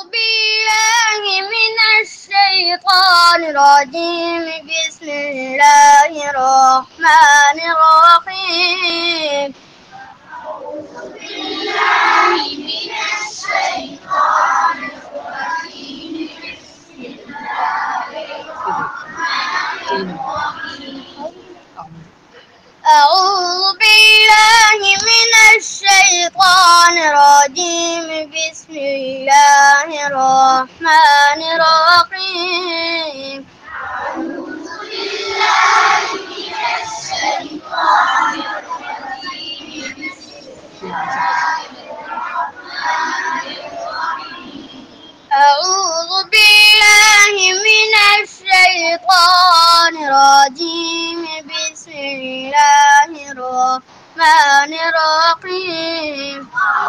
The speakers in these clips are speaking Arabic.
بالله من الشيطان الرجيم. بسم الله الرحمن الرحيم. أعوذ بالله من الشيطان الرجيم. بسم الله الرحمن الرحيم. أعوذ بالله من الشيطان الرجيم. بسم الله الرحمن الرحيم. أعوذ بالله من الشيطان الرجيم. بسم الله الرحمن الرحيم. أعوذ بالله من الشيطان الرجيم. بسم الله الرحمن الرحيم.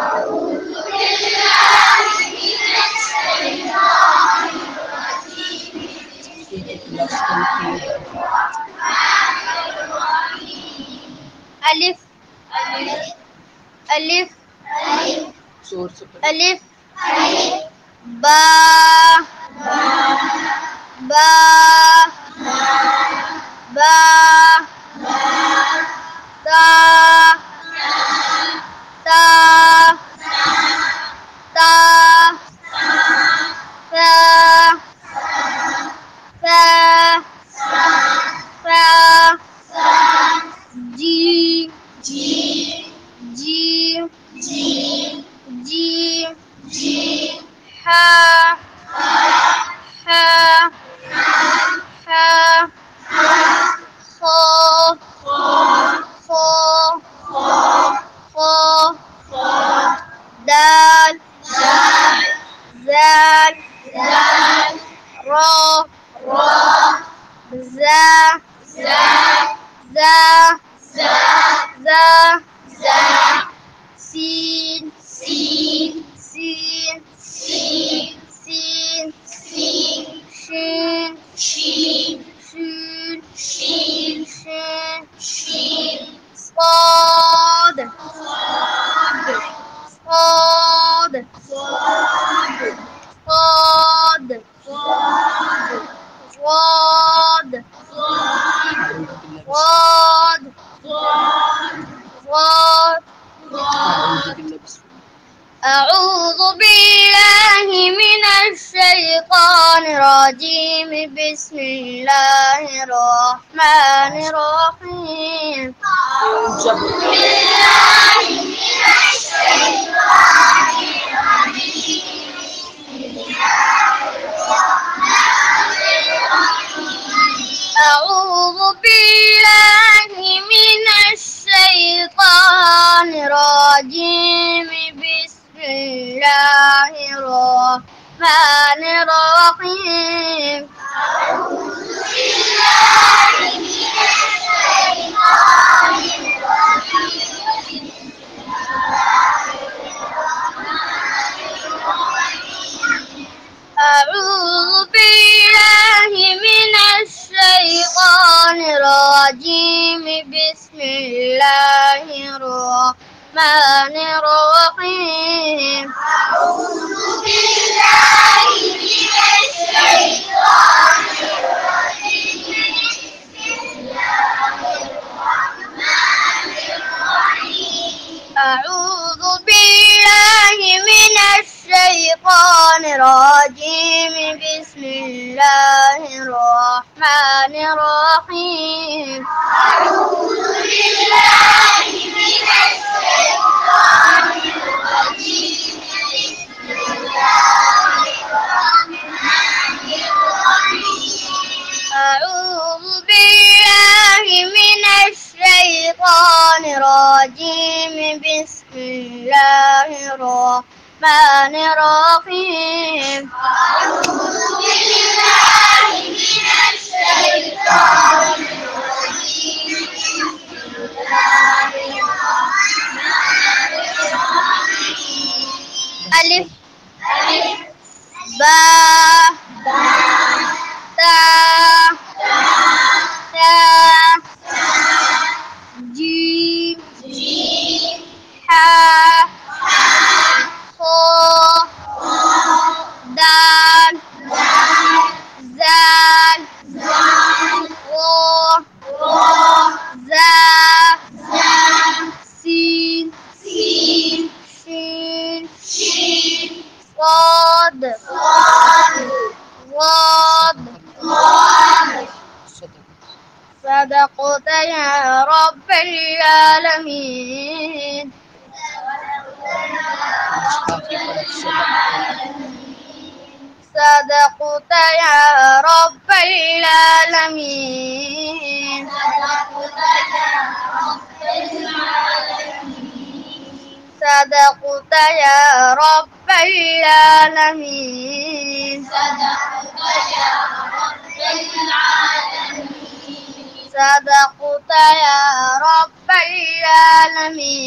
أعوذ بالله من الشيطان الرجيم. بسم الله الرحمن الرحيم. ألف ألف ألف ألف ألف ألف با با با تا تا تا ثا ثا ثا جيم جيم جيم جيم جيم جيم حا حا حا خا خا خا دال زال را زا زا سين سين شين صاد صاد أعوذ بالله من الشيطان الرجيم. بسم الله الرحمن الرحيم. أعوذ بالله من الشيطان الرجيم. أعوذ بالله من الشيطان الرجيم. بسم الله الرحمن الرحيم. أعوذ بالله من الشيطان الرجيم. أعوذ بالله من الشيطان الرجيم. بسم الله الرحمن الرحيم. أعوذ بالله من الشيطان الرجيم. بسم الله الرحمن الرحيم. أعوذ بالله من الشيطان الرجيم. بسم الله الرحمن الرحيم. أعوذ بالله من الشيطان الرجيم. بسم الله الرحمن الرحيم. أعوذ بالله من الشيطان الرجيم. بسم الله الرحمن الرحيم. أعوذ بالله من الشيطان الرجيم. بسم الله الرحمن الرحيم. ألف ألف با با تا ثا جيم جيم حا حا خا ضاد صدقت يا رب العالمين صدقت يا رب العالمين صدقت يا رب العالمين صدقت يا رب العالمين